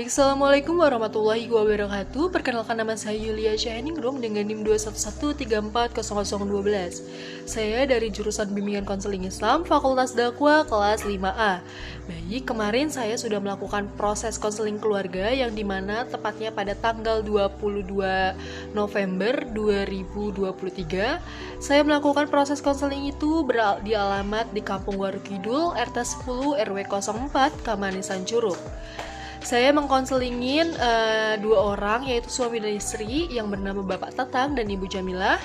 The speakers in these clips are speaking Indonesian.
Baik, Assalamualaikum warahmatullahi wabarakatuh. Perkenalkan, nama saya Yulia Syahningrum dengan NIM 211340012. Saya dari jurusan Bimbingan Konseling Islam, Fakultas Dakwah, kelas 5A. Baik, kemarin saya sudah melakukan proses konseling keluarga yang dimana tepatnya pada tanggal 22 November 2023. Saya melakukan proses konseling itu di alamat di Kampung Waru Kidul, RT 10 RW 04, Kamanisan Curug. Saya mengkonselingin dua orang, yaitu suami dan istri yang bernama Bapak Tatang dan Ibu Jamilah.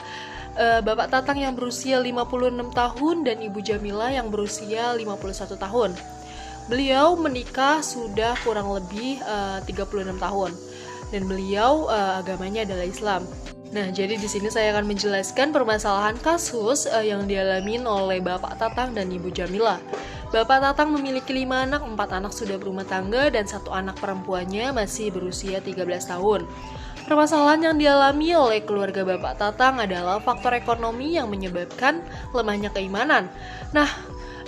Bapak Tatang yang berusia 56 tahun dan Ibu Jamilah yang berusia 51 tahun. Beliau menikah sudah kurang lebih 36 tahun dan beliau agamanya adalah Islam. Nah, jadi di sini saya akan menjelaskan permasalahan kasus yang dialami oleh Bapak Tatang dan Ibu Jamilah. Bapak Tatang memiliki 5 anak, 4 anak sudah berumah tangga, dan 1 anak perempuannya masih berusia 13 tahun. Permasalahan yang dialami oleh keluarga Bapak Tatang adalah faktor ekonomi yang menyebabkan lemahnya keimanan. Nah,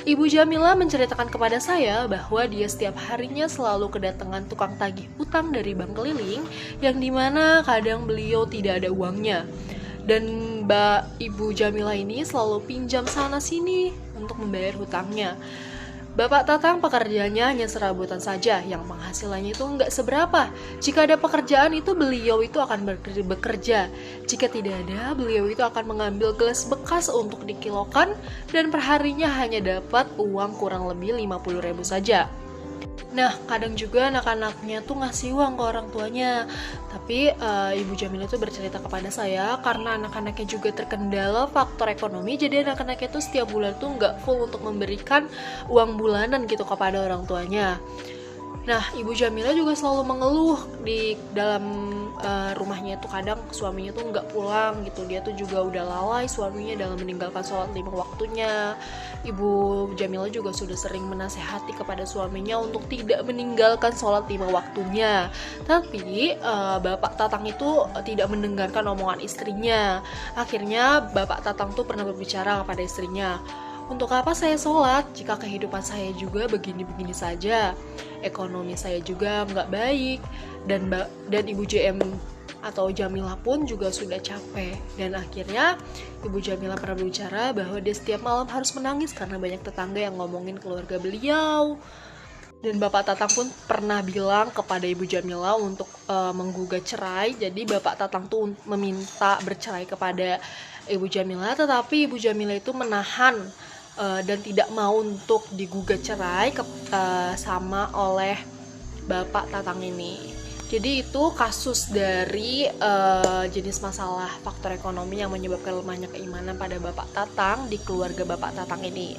Ibu Jamilah menceritakan kepada saya bahwa dia setiap harinya selalu kedatangan tukang tagih utang dari bank keliling, yang dimana kadang beliau tidak ada uangnya. Dan Ibu Jamilah ini selalu pinjam sana-sini untuk membayar hutangnya. Bapak Tatang pekerjaannya hanya serabutan saja, yang penghasilannya itu nggak seberapa. Jika ada pekerjaan itu beliau itu akan bekerja. Jika tidak ada, beliau itu akan mengambil gelas bekas untuk dikilokan, dan perharinya hanya dapat uang kurang lebih 50.000 saja. Nah, kadang juga anak-anaknya tuh ngasih uang ke orang tuanya. Tapi Ibu Jamilah itu bercerita kepada saya, karena anak-anaknya juga terkendala faktor ekonomi, jadi anak-anaknya tuh setiap bulan tuh nggak full untuk memberikan uang bulanan gitu kepada orang tuanya. Nah, Ibu Jamilah juga selalu mengeluh di dalam rumahnya itu kadang suaminya tuh nggak pulang gitu. Dia tuh juga udah lalai suaminya dalam meninggalkan sholat 5 waktunya. Ibu Jamilah juga sudah sering menasehati kepada suaminya untuk tidak meninggalkan sholat 5 waktunya. Tapi Bapak Tatang itu tidak mendengarkan omongan istrinya. Akhirnya Bapak Tatang tuh pernah berbicara kepada istrinya, "Untuk apa saya sholat jika kehidupan saya juga begini-begini saja? Ekonomi saya juga nggak baik, dan Ibu JM atau Jamilah pun juga sudah capek." Dan akhirnya Ibu Jamilah pernah berbicara bahwa dia setiap malam harus menangis karena banyak tetangga yang ngomongin keluarga beliau. Dan Bapak Tatang pun pernah bilang kepada Ibu Jamilah untuk menggugat cerai. Jadi Bapak Tatang tuh meminta bercerai kepada Ibu Jamilah, tetapi Ibu Jamilah itu menahan dan tidak mau untuk digugat cerai sama oleh Bapak Tatang ini. Jadi itu kasus dari jenis masalah faktor ekonomi yang menyebabkan lemahnya keimanan pada Bapak Tatang di keluarga Bapak Tatang ini.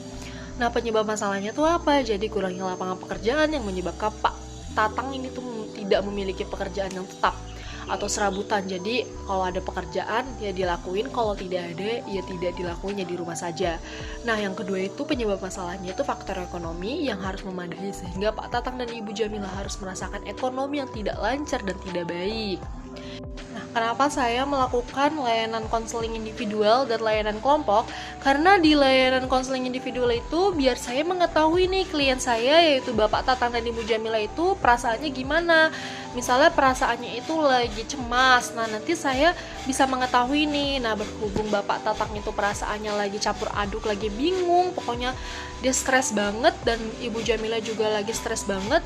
Nah, penyebab masalahnya itu apa? Jadi kurangnya lapangan pekerjaan yang menyebabkan Pak Tatang ini tuh tidak memiliki pekerjaan yang tetap atau serabutan. Jadi kalau ada pekerjaan ya dilakuin, kalau tidak ada ya tidak dilakuin, ya di rumah saja. Nah, yang kedua itu penyebab masalahnya itu faktor ekonomi yang harus memadai, sehingga Pak Tatang dan Ibu Jamilah harus merasakan ekonomi yang tidak lancar dan tidak baik. Nah, kenapa saya melakukan layanan konseling individual dan layanan kelompok? Karena di layanan konseling individual itu biar saya mengetahui nih klien saya, yaitu Bapak Tatang dan Ibu Jamilah itu perasaannya gimana. Misalnya perasaannya itu lagi cemas, nah nanti saya bisa mengetahui nih. Nah, berhubung Bapak Tatang itu perasaannya lagi campur aduk, lagi bingung, pokoknya dia stres banget, dan Ibu Jamilah juga lagi stres banget,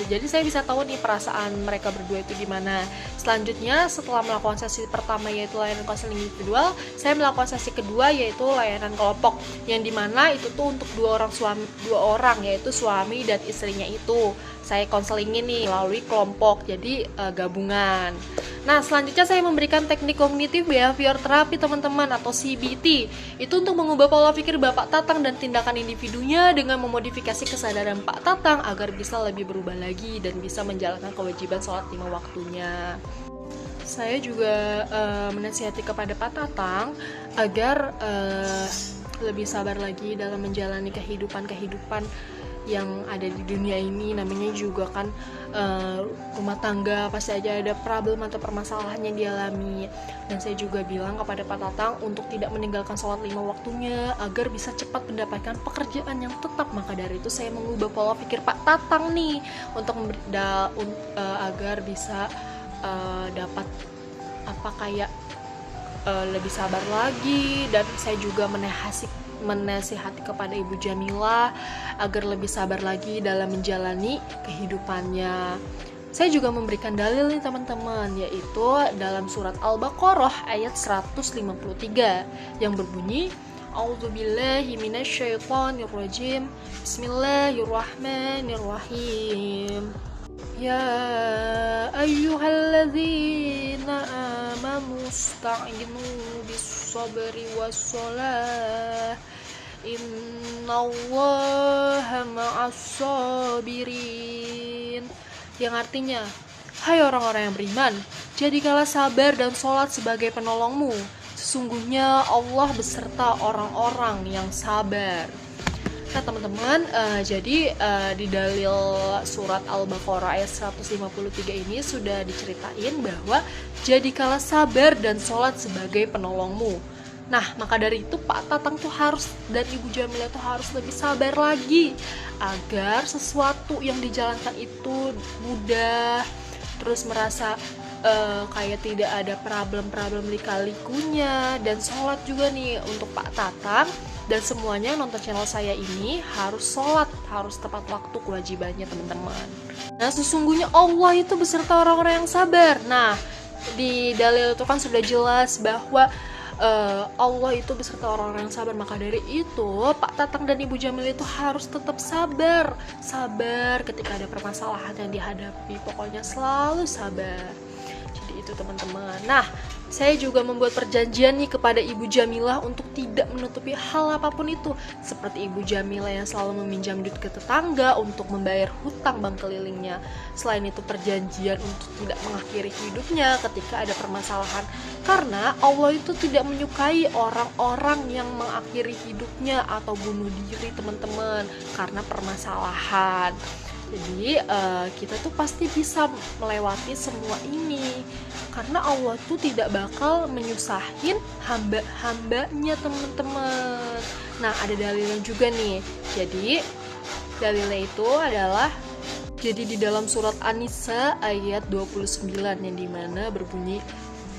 jadi saya bisa tahu nih perasaan mereka berdua itu gimana. Selanjutnya, setelah melakukan sesi pertama yaitu layanan konseling individual, saya melakukan sesi kedua yaitu layanan kelompok, yang dimana itu tuh untuk dua orang yaitu suami dan istrinya itu saya konselingin nih melalui kelompok, jadi gabungan. Nah, selanjutnya saya memberikan teknik kognitif behavior terapi teman-teman atau CBT. Itu untuk mengubah pola pikir Bapak Tatang dan tindakan individunya dengan memodifikasi kesadaran Pak Tatang agar bisa lebih berubah lagi dan bisa menjalankan kewajiban sholat 5 waktunya. Saya juga menasihati kepada Pak Tatang agar lebih sabar lagi dalam menjalani kehidupan yang ada di dunia ini. Namanya juga kan rumah tangga, pasti aja ada problem atau permasalahan yang dialami. Dan saya juga bilang kepada Pak Tatang untuk tidak meninggalkan sholat 5 waktunya agar bisa cepat mendapatkan pekerjaan yang tetap. Maka dari itu saya mengubah pola pikir Pak Tatang nih untuk agar bisa dapat lebih sabar lagi. Dan saya juga menasihati kepada Ibu Jamilah agar lebih sabar lagi dalam menjalani kehidupannya. Saya juga memberikan dalil nih teman-teman, yaitu dalam surat Al-Baqarah ayat 153 yang berbunyi A'udzubillahi minasyaitonirrajim. Bismillahirrahmanirrahim. Ya ayyuhalladzina amanu ista'inu bis-sabri was-shalah innallaha ma'as-sabirin. Yang artinya, hai orang-orang yang beriman, jadikanlah sabar dan sholat sebagai penolongmu. Sesungguhnya Allah beserta orang-orang yang sabar. Nah teman-teman, jadi di dalil surat Al-Baqarah ayat 153 ini sudah diceritain bahwa jadikanlah sabar dan sholat sebagai penolongmu. Nah maka dari itu Pak Tatang tuh harus, dan Ibu Jamilah tuh harus lebih sabar lagi agar sesuatu yang dijalankan itu mudah, terus merasa kayak tidak ada problem-problem lika-likunya. Dan sholat juga nih untuk Pak Tatang dan semuanya nonton channel saya ini harus sholat, harus tepat waktu kewajibannya teman-teman. Nah sesungguhnya Allah itu beserta orang-orang yang sabar. Nah di dalil itu kan sudah jelas bahwa Allah itu beserta orang-orang yang sabar. Maka dari itu Pak Tatang dan Ibu Jamilah itu harus tetap sabar ketika ada permasalahan yang dihadapi. Pokoknya selalu sabar. Jadi itu teman-teman. Nah saya juga membuat perjanjian nih kepada Ibu Jamilah untuk tidak menutupi hal apapun itu. Seperti Ibu Jamilah yang selalu meminjam duit ke tetangga untuk membayar hutang bank kelilingnya. Selain itu perjanjian untuk tidak mengakhiri hidupnya ketika ada permasalahan. Karena Allah itu tidak menyukai orang-orang yang mengakhiri hidupnya atau bunuh diri teman-teman karena permasalahan. Jadi kita tuh pasti bisa melewati semua ini karena Allah tuh tidak bakal menyusahin hamba-hambanya teman-teman. Nah ada dalilnya juga nih. Jadi dalilnya itu adalah di dalam surat An-Nisa ayat 29 yang dimana berbunyi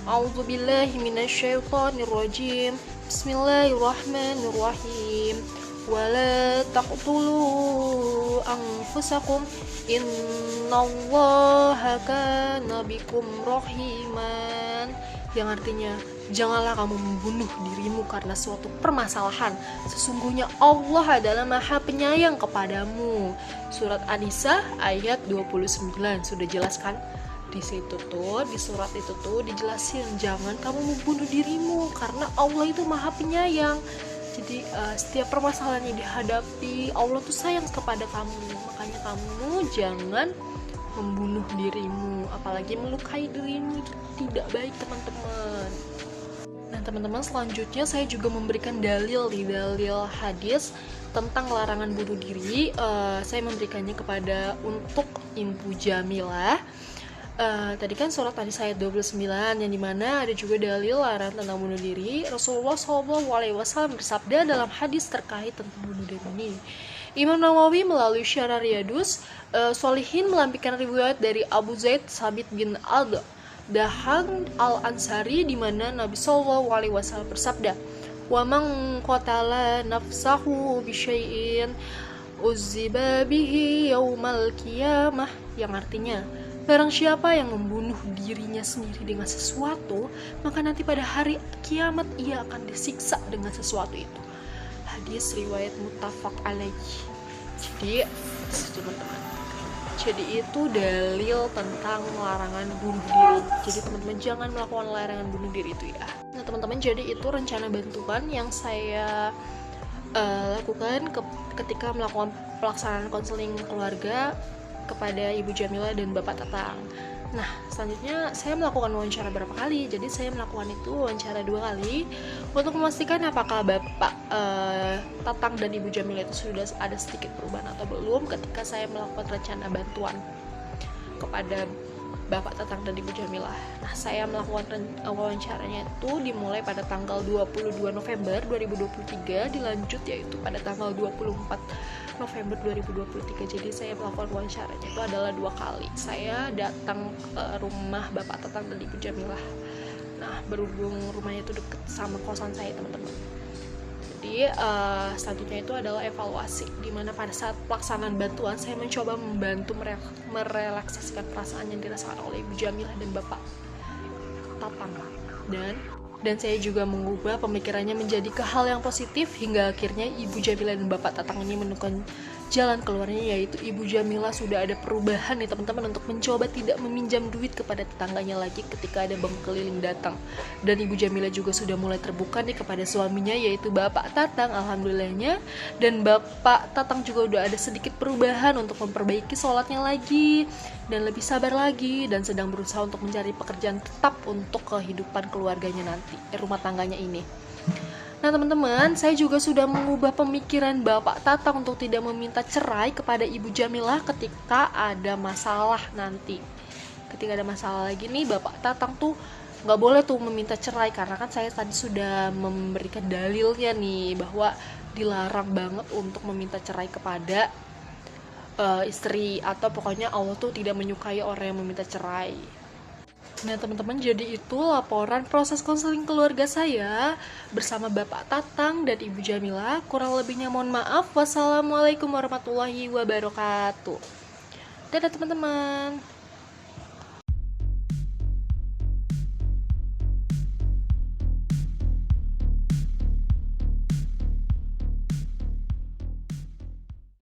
A'udzubillahi minasyaitonirrajim. Bismillahirrahmanirrahim. Wala taqtulu anfusakum innallaha kana bikum rahiman. Yang artinya, janganlah kamu membunuh dirimu karena suatu permasalahan. Sesungguhnya Allah adalah Maha Penyayang kepadamu. Surat An-Nisa ayat 29 sudah jelaskan. Di situ tuh, di surat itu tuh dijelasin jangan kamu membunuh dirimu karena Allah itu Maha Penyayang. Jadi setiap permasalahan yang dihadapi Allah tuh sayang kepada kamu. Makanya kamu jangan membunuh dirimu, apalagi melukai dirimu, itu tidak baik teman-teman. Nah teman-teman, selanjutnya saya juga memberikan dalil hadis tentang larangan bunuh diri. Saya memberikannya untuk Ibu Jamilah. Tadi kan surat An-Nisa ayat 29 yang dimana ada juga dalil larangan tentang bunuh diri. Rasulullah SAW bersabda dalam hadis terkait tentang bunuh diri ini. Imam Nawawi melalui Syarah Riyadus Sholihin melampirkan riwayat dari Abu Zaid Sabit bin Dahan Al-Ansari di mana Nabi SAW bersabda, "Wa man qatala nafsahu bi syai'in uzziba bihi yaumal qiyamah." Yang artinya, barang siapa yang membunuh dirinya sendiri dengan sesuatu, maka nanti pada hari kiamat ia akan disiksa dengan sesuatu itu. Hadis riwayat muttafaq alaih. Jadi, teman-teman. Jadi itu dalil tentang larangan bunuh diri. Jadi teman-teman jangan melakukan larangan bunuh diri itu ya. Nah teman-teman, jadi itu rencana bantuan yang saya lakukan ketika melakukan pelaksanaan konseling keluarga kepada Ibu Jamilah dan Bapak Tatang. Nah, selanjutnya saya melakukan wawancara berapa kali. Jadi saya melakukan itu wawancara 2 kali untuk memastikan apakah Bapak Tatang dan Ibu Jamila itu sudah ada sedikit perubahan atau belum ketika saya melakukan rencana bantuan kepada Bapak Tatang dan Ibu Jamila. Nah, saya melakukan wawancaranya itu dimulai pada tanggal 22 November 2023, dilanjut yaitu pada tanggal 24 November 2023. Jadi saya melakukan wawancaranya itu adalah 2 kali. Saya datang ke rumah Bapak Tatang dan Ibu Jamila. Nah, berhubung rumahnya itu deket sama kosan saya, teman-teman. Jadi selanjutnya itu adalah evaluasi, dimana pada saat pelaksanaan bantuan saya mencoba membantu merelaksasikan perasaan yang dirasakan oleh Ibu Jamilah dan Bapak Tatang, dan saya juga mengubah pemikirannya menjadi ke hal yang positif hingga akhirnya Ibu Jamilah dan Bapak Tatang ini menemukan jalan keluarnya, yaitu Ibu Jamilah sudah ada perubahan nih teman-teman untuk mencoba tidak meminjam duit kepada tetangganya lagi ketika ada bang keliling datang, dan Ibu Jamilah juga sudah mulai terbuka nih kepada suaminya yaitu Bapak Tatang, alhamdulillahnya. Dan Bapak Tatang juga udah ada sedikit perubahan untuk memperbaiki sholatnya lagi dan lebih sabar lagi, dan sedang berusaha untuk mencari pekerjaan tetap untuk kehidupan keluarganya nanti, rumah tangganya ini. Nah teman-teman, saya juga sudah mengubah pemikiran Bapak Tatang untuk tidak meminta cerai kepada Ibu Jamilah ketika ada masalah nanti. Ketika ada masalah lagi nih, Bapak Tatang tuh nggak boleh tuh meminta cerai, karena kan saya tadi sudah memberikan dalilnya nih bahwa dilarang banget untuk meminta cerai kepada istri, atau pokoknya Allah tuh tidak menyukai orang yang meminta cerai. Nah teman-teman, jadi itu laporan proses konseling keluarga saya bersama Bapak Tatang dan Ibu Jamila. Kurang lebihnya mohon maaf. Wassalamualaikum warahmatullahi wabarakatuh. Dadah teman-teman.